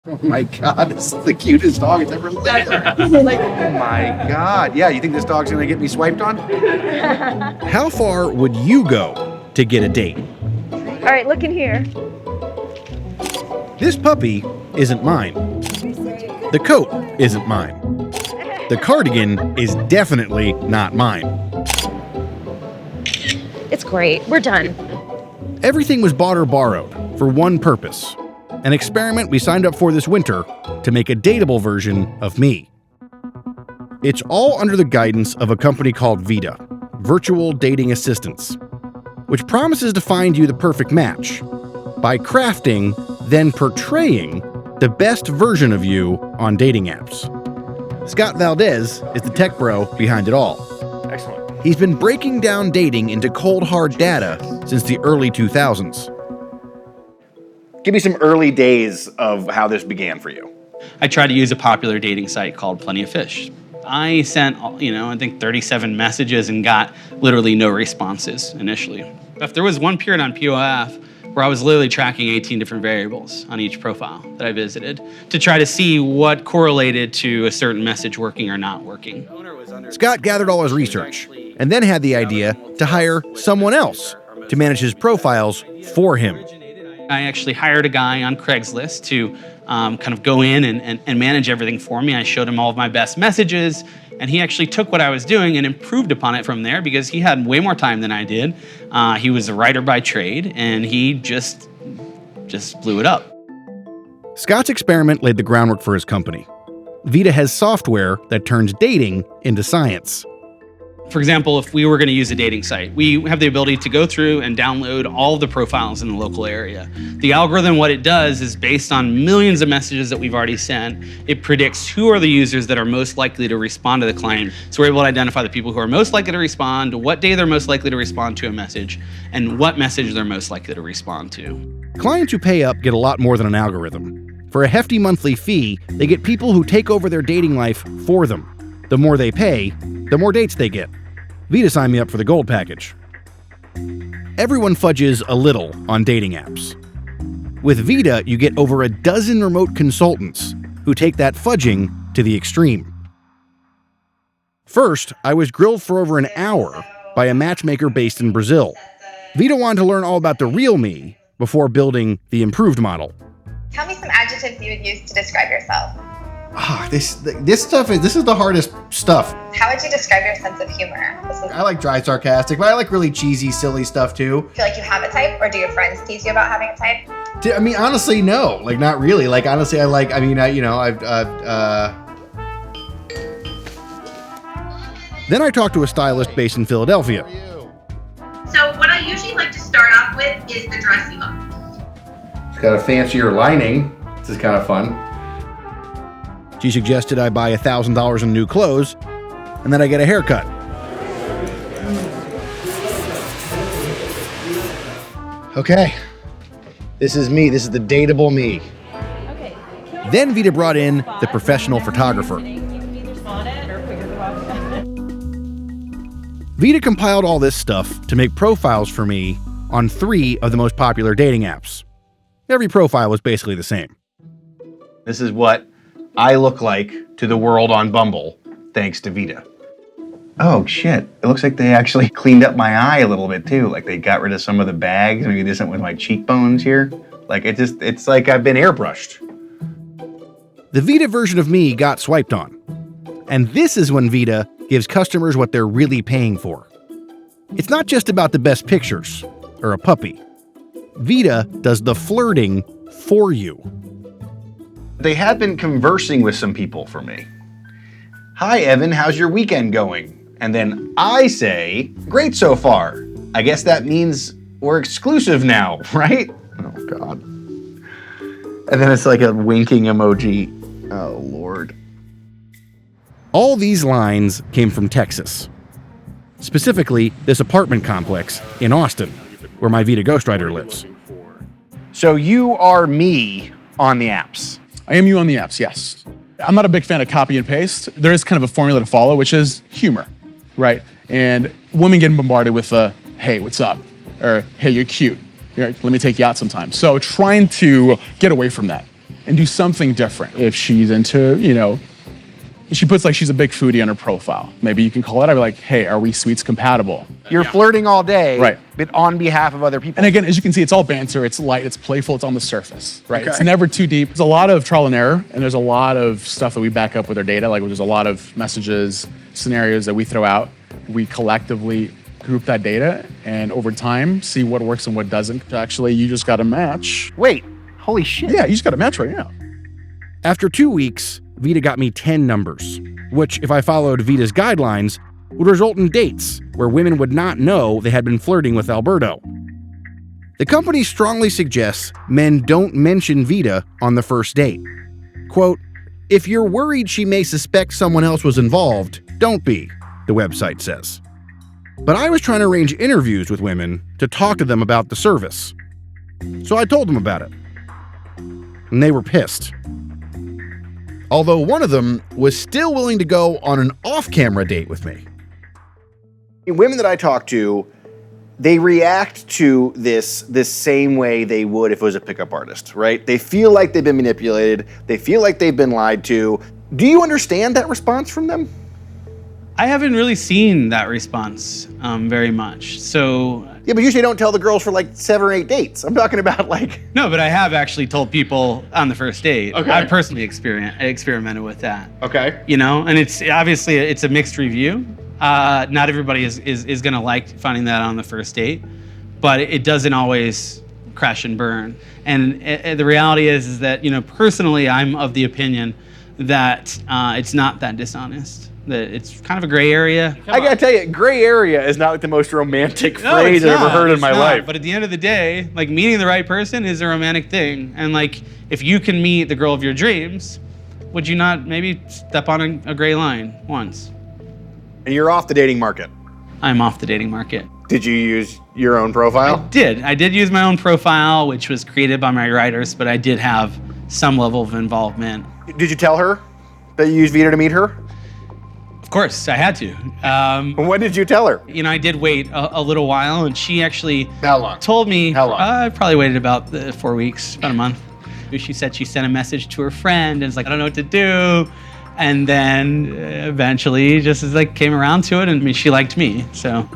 Oh my God, this is the cutest dog I've ever lived. Like, oh my God. Yeah, you think this dog's gonna get me swiped on? How far would you go to get a date? All right, look in here. This puppy isn't mine. The coat isn't mine. The cardigan is definitely not mine. It's great. We're done. Everything was bought or borrowed for one purpose. An experiment we signed up for this winter to make a dateable version of me. It's all under the guidance of a company called ViDA, Virtual Dating Assistants, which promises to find you the perfect match by crafting, then portraying the best version of you on dating apps. Scott Valdez is the tech bro behind it all. Excellent. He's been breaking down dating into cold hard data since the early 2000s. Give me some early days of how this began for you. I tried to use a popular dating site called Plenty of Fish. I sent, I think 37 messages and got literally no responses initially. If there was one period on POF where I was literally tracking 18 different variables on each profile that I visited to try to see what correlated to a certain message working or not working. Scott gathered all his research and then had the idea to hire someone else to manage his profiles for him. I actually hired a guy on Craigslist to kind of go in and manage everything for me. I showed him all of my best messages, and he actually took what I was doing and improved upon it from there because he had way more time than I did. He was a writer by trade, and he just blew it up. Scott's experiment laid the groundwork for his company. ViDA has software that turns dating into science. For example, if we were going to use a dating site, we have the ability to go through and download all of the profiles in the local area. The algorithm, what it does is based on millions of messages that we've already sent, it predicts who are the users that are most likely to respond to the client. So we're able to identify the people who are most likely to respond, what day they're most likely to respond to a message, and what message they're most likely to respond to. Clients who pay up get a lot more than an algorithm. For a hefty monthly fee, they get people who take over their dating life for them. The more they pay, the more dates they get. ViDA signed me up for the gold package. Everyone fudges a little on dating apps. With ViDA, you get over a dozen remote consultants who take that fudging to the extreme. First, I was grilled for over an hour by a matchmaker based in Brazil. ViDA wanted to learn all about the real me before building the improved model. Tell me some adjectives you would use to describe yourself. This is the hardest stuff. How would you describe your sense of humor? I like dry sarcastic, but I like really cheesy, silly stuff too. Do you feel like you have a type, or do your friends tease you about having a type? I mean, honestly, no. Like, not really. Like, honestly, Then I talked to a stylist based in Philadelphia. So what I usually like to start off with is the dressy look. It's got a fancier lining. This is kind of fun. She suggested I buy $1,000 in new clothes, and then I get a haircut. Okay. This is me. This is the dateable me. Okay. Then ViDA brought in the professional photographer. ViDA compiled all this stuff to make profiles for me on 3 of the most popular dating apps. Every profile was basically the same. This is what I look like to the world on Bumble, thanks to ViDA. Oh shit, it looks like they actually cleaned up my eye a little bit too. Like they got rid of some of the bags, maybe did something with my cheekbones here. Like it's like I've been airbrushed. The ViDA version of me got swiped on. And this is when ViDA gives customers what they're really paying for. It's not just about the best pictures or a puppy. ViDA does the flirting for you. They have been conversing with some people for me. Hi, Evan, how's your weekend going? And then I say, great so far. I guess that means we're exclusive now, right? Oh, God. And then it's like a winking emoji. Oh, Lord. All these lines came from Texas. Specifically, this apartment complex in Austin, where my ViDA ghostwriter lives. So you are me on the apps. I am you on the apps, yes. I'm not a big fan of copy and paste. There is kind of a formula to follow, which is humor, right? And women get bombarded with hey, what's up? Or, hey, you're cute. Let me take you out sometime. So trying to get away from that and do something different. If she's into, she puts like she's a big foodie on her profile. Maybe you can call it out, be like, hey, are we sweets compatible? You're flirting all day, Right. but on behalf of other people. And again, as you can see, it's all banter, it's light, it's playful, it's on the surface, right? Okay. It's never too deep. There's a lot of trial and error, and there's a lot of stuff that we back up with our data. Like there's a lot of messages, scenarios that we throw out. We collectively group that data, and over time, see what works and what doesn't. Actually, you just got to match. Wait, holy shit. Yeah, you just got to match right now. After 2 weeks, ViDA got me 10 numbers, which, if I followed ViDA's guidelines, would result in dates where women would not know they had been flirting with Alberto. The company strongly suggests men don't mention ViDA on the first date. Quote, if you're worried she may suspect someone else was involved, don't be, the website says. But I was trying to arrange interviews with women to talk to them about the service. So I told them about it. And they were pissed. Although one of them was still willing to go on an off-camera date with me. Women that I talk to, they react to this same way they would if it was a pickup artist, right? They feel like they've been manipulated. They feel like they've been lied to. Do you understand that response from them? I haven't really seen that response very much. So Yeah, but usually don't tell the girls for like 7 or 8 dates. I'm talking about like... no, but I have actually told people on the first date. Okay. I personally experimented with that. Okay. And it's obviously it's a mixed review. Not everybody is gonna like finding that on the first date, but it doesn't always crash and burn. And the reality is that personally, I'm of the opinion that it's not that dishonest. That it's kind of a gray area. I gotta tell you, gray area is not like the most romantic phrase I've ever heard in my life. But at the end of the day, like meeting the right person is a romantic thing. And like, if you can meet the girl of your dreams, would you not maybe step on a gray line once? And you're off the dating market. I'm off the dating market. Did you use your own profile? I did use my own profile, which was created by my writers, but I did have some level of involvement. Did you tell her that you used ViDA to meet her? Of course, I had to. When did you tell her? I did wait a little while, and she actually How long? told me. How long? I probably waited about 4 weeks, about a month. She said she sent a message to her friend, and it's like, I don't know what to do. And then eventually, just as came around to it, and she liked me. So